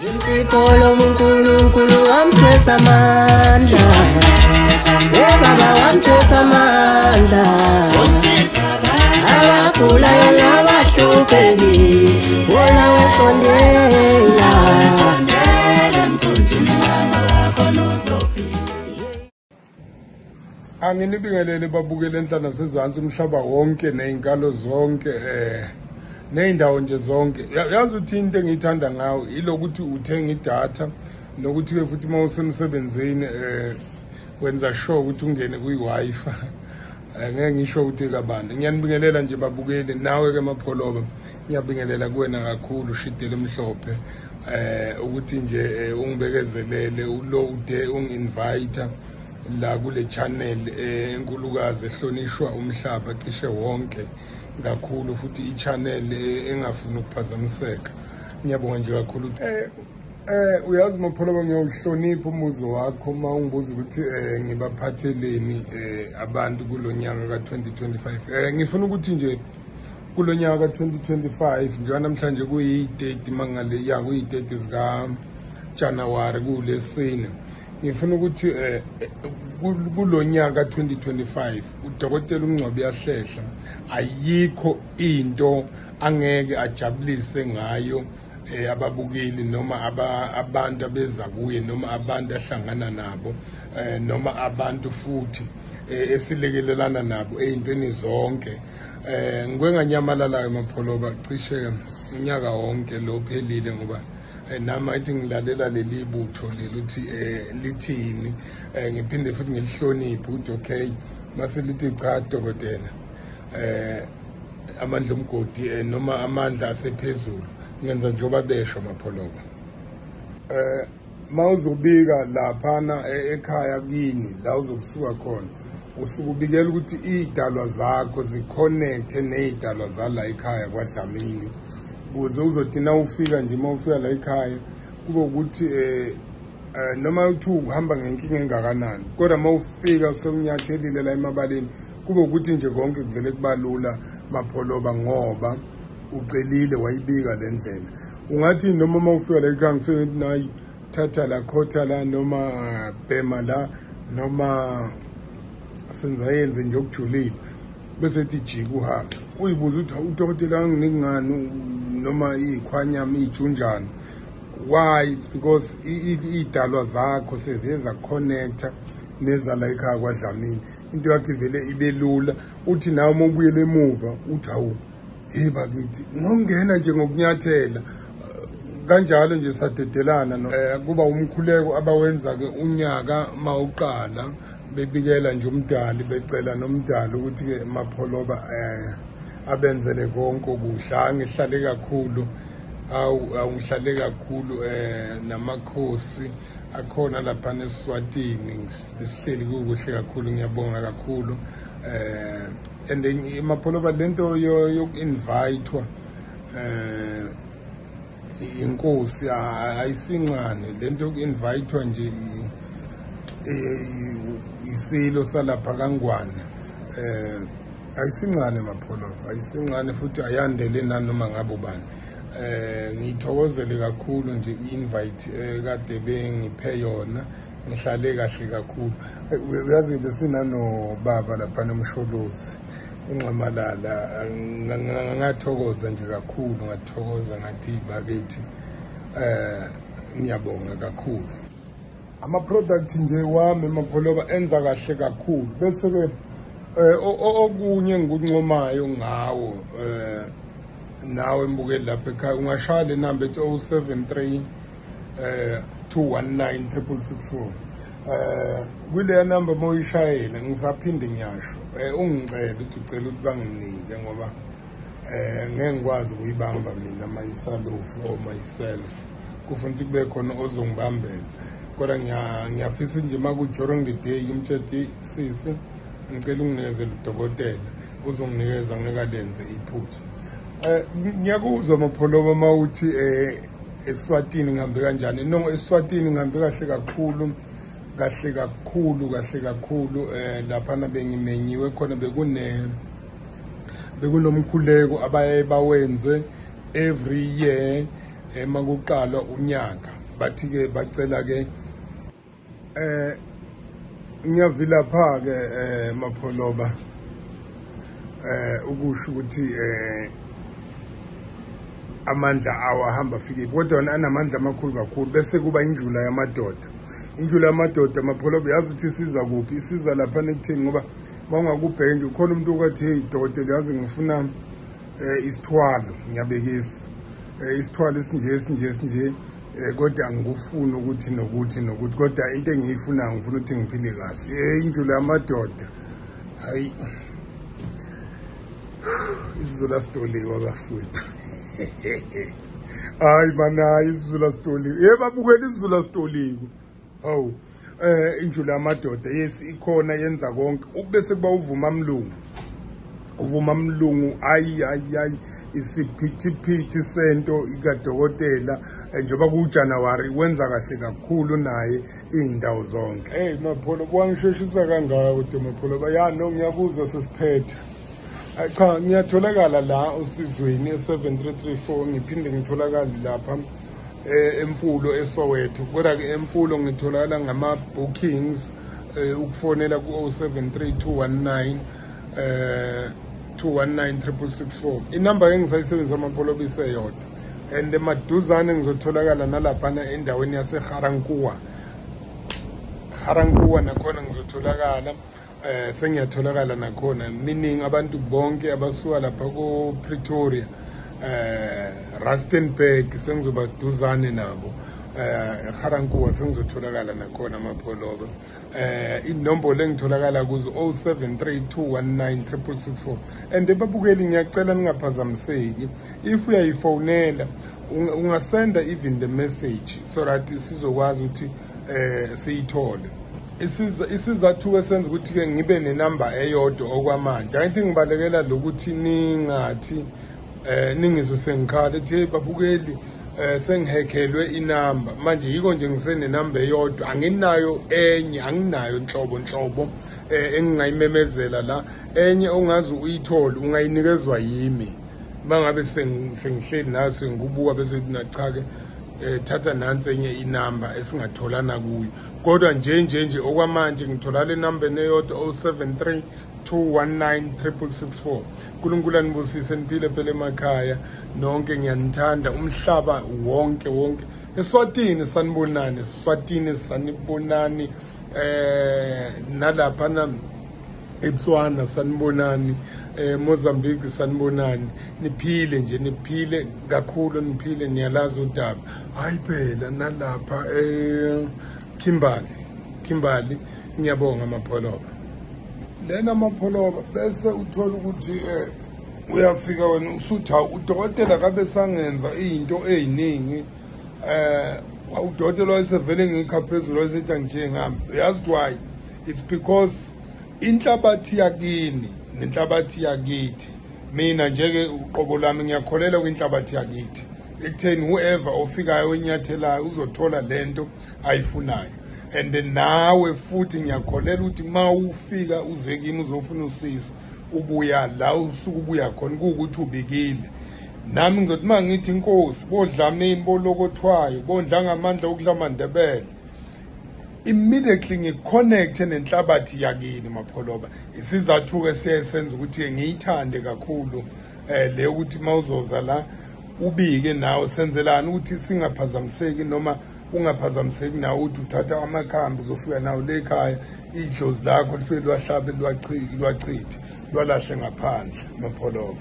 Imsipolo uNkulunkulu wamthwesa amandla, Baba wamthwesa amandla, abagulayo nabahlupheki wona wesondela. Anginibingelele babukele enhlana sezantsi umhlaba wonke nezinkalo zonke neindawo nje zonke. Yazi uthi into engiyithanda ngawo ilokuthi uthenga idatha nokuthi ke futhi mawusemsebenzini wenza sure ukuthi ungene kwi-Wi-Fi. Ngeke ngisho ukuthi kabani. Ngiyanibingelela nje babukeli nawe ke Mapholoba. Ngiyabingelela kuwena kakhulu Shidele Mhlophe ukuthi nje ungibekezelele uloade ungi-invite la kule channel enkulukazi ehlonishwa umhlaba cishe wonke kakhulu futhi i-channel engafuni ukuphazamiseka. Ngiyabonga nje kakhulu. Uyazi Mapholoba ngiyawuhlonipha umuzo wakho uma ungibuza ukuthi ngibaphatheleni abantu kulonyaka ka2025. Ngifuna ukuthi nje kulonyaka ka2025 njengoba namhlanje kuyi-date mangale ya kuyi-date zika January kulesine. Ngifuna ukuthi kulonyaka 2025 uDokotela uMngcwabi yahlehla ayikho into angeke ajabulise ngayo ababukeli noma abantu abeza kuye noma abantu ahlangana nabo noma abantu futhi esilekelelana nabo ezintweni zonke. Ngikwenganyamalala eMapholoba cishe unyaka wonke lo phelile ngoba nama ithi ngilalela leli butho leluthi lithini ngiphinde futhi ngilihloniphe ukuthi okay mase lithi cha Dokotela amandla omgodi noma amandla asephezulu ngenza njengoba besho Mapholoba. Mawuzobika laphana ekhaya kini la uzokusuka khona usuke ubikela ukuthi idalwa zakho ziconnecte nezidalwa zala ekhaya kwaDlamini ukuze uzothina ufika nje mawufika la ekhaya kube ukuthi noma uthi uhamba ngenkinga engakanani kodwa mawufika sewunyathelile la emabaleni kube ukuthi nje konke kuvele kubalula Mapholoba ngoba ucelile wayibika lendlela. Ungathi noma mawufika la ekhaya ngifike nayi thatha la khotha la noma bhema la noma senza yenze nje okujulile bese ethi jika uhambe uyibuza ukuthi uDokotela ngingani noma ikhwanyama ijunjana. Why? It's because idalwa zakho seziyeza connecta nezala ekhaya kwaDlamini into yakhe vele ibe lula uthi nawe mawubuyele emuva uthi hawu hey bakithi ngongena nje ngokunyathela kanjalo nje sadedelana kuba umkhuleko abawenza ke unyaka mawuqala bebikela nje umdali becela nomdali ukuthi ke Mapholoba abenzele konke okuhle. Ngihlale kakhulu ngihlale kakhulu namakhosi akhona lapha eSwatini sihleli kuhle kakhulu. Ngiyabonga kakhulu and Mapholoba lento yoku-invitewa inkosi ayisincane lento yoku-invitewa nje isilo salapha kaNgwane ayisincane Mapholoba ayisincane futhi ayandele nanoma ngabe ubani. Ngithokozele kakhulu nje i-invite kade bengiphe yona ngihlale kahle kakhulu. Uyazi besinano baba lapha eMsholozi uNcamalala ngathokoza nje kakhulu ngathokoza ngathi bakithi ngiyabonga kakhulu. Ama-product nje wami Mapholoba enza kahle kakhulu bese ke okunye engikuncomayo ngawo nawe mbukeli lapha ekhaya ungashaya le number ethi 073 219 664. Kule number mawuyishayela ngisaphinde ngiyasho ungicela ukuthi ucela ukuthi banginike ngoba ngeke ngikwazi ukuyibamba mina myself or myself kufuna ukuthi kube khona ozongibambela kodwa ngiyafisa nje maku during the day umtshethi sisi ngicela unginikeze uDokotela uzonginikeza ngekalenze iphutha. Ngiyakuzwa Mapholoba mawuthi eSwatini ngihambe kanjani. No, eSwatini ngihambe kahle kakhulu lapha bengimenyiwe khona bekunomkhuleko abaye bawenze every year emakuqalwa unyaka. bathi ke bacela ke ngiyavilapha ke Mapholoba ukusho ukuthi amandla awo ahamba afike kodwa anamandla amakhulu kakhulu bese kuba injula yamadoda. Injula yamadoda Mapholoba yazi ukuthi isiza kuphi, isiza lapha nekutheni ngoba mawungakubheka nje ukhona umuntu okathi hey dokotela yazi ngifuna isithwalo ngiyabekisa isithwalo esinje kodwa angikufuni ukuthi nokuthi kodwa into engiyifuna ngifuna ukuthi ngiphile kahle injula yamadoda hayi isizola stoliwa bafowethu hayi mana isizola stoliwa babukela isizola stoliwa hawu injula yamadoda yes ikhona yenza konke ubese kuba uvuma mlungu ayi isiphithiphithi sento ikadokotela njengoba kuJanuary wenza kahle kakhulu naye indawo zonke. Hey Mapholoba wangisheshisa kangaka Mapholoba ya no ngiyakuzwa sesiphethe. Cha ngiyatholakala la usizweni e7334 ngiphinde ngitholakala lapha eMfulo eSoweto kodwa ke eMfulo ngitholakala ngama bookings ukufonela ku 073219 219 inamba engisayisebenzisa Mapholoba iseyodwa and emaduzane ngizotholakala nalaphana endaweni yase Garankuwa nakhona ngizotholakala sengiyatholakala nakhona meaning abantu bonke abasuka lapha ko Pretoria Rustenburg sengizobaduzane nabo Garankuwa sengizotholakala nakhona Mapholoba inombolo engitholakala kuzo 0732196664 and babukeli ngiyacela ningaphazamiseki if uyayifonela ungasenda even the message so that sizokwazi ukuthi siyithole isizathu esenza ukuthi ke ngibe nenamba eyodwa okwamanje angithi ngibalekela lokuthi ningathi ningizo sengikhala ethi babukeli sengihekhelwe inamba manje yiko nje ngisenenamba eyodwa anginayo enye anginayo inhlobo engingayimemezela la enye ongazi uyithole ungayinikezwa yimi mangabe sengihleli nayo sengikubuka bese cha ke thatha nansi enye inamba esingatholana kuyo kodwa nje okwamanje ngitholala inamba eyodwa 0732196664 uNkulunkulu anibusise niphile phela emakhaya nonke ngiyanithanda umhlaba wonke eSwatini sanibonani nalapha eBotswana sanibonani Mozambique sanibonani niphile kakhulu niphile niyalazi udaba hayi phela nalapha Kimberley ngiyabonga Mapholoba lena Mapholoba bese uthola ukuthi uyafika wena usutha udokotela kabe sangenza izinto eziningi udokotela wayesevele ngikhaphezulu wayesethi angijengami yazi why it's because inhlabathi yakini nenhlabathi yakithi mina njeke uqobo lami ngiyakholela kwinhlabathi yakithi ekutheni whoever ofikayo onyathelayo uzothola lento ayifunayo and nawe futhi ngiyakholela ukuthi mawufika uze kimi uzofuna usizo ubuya la usuku ubuya khona ukuthi ubikile nami ngizothi mangithi inkosi bodlamini bolokothwayo bondla ngamandla okudlamandebele immediately ngiconnect nenhlabathi yakini Mapholoba isizathu ke siyasenza ukuthi ngiyithande kakhulu le ukuthi mawuzoza la ubike nawe senzelana ukuthi singaphazamiseki noma ungaphazamiseki nawe ukuthi uthatha amakhambi uzofika nawe le ekhaya idlozi lakho lifike lwahlabe lwachithe lwalahle ngaphandle Mapholoba.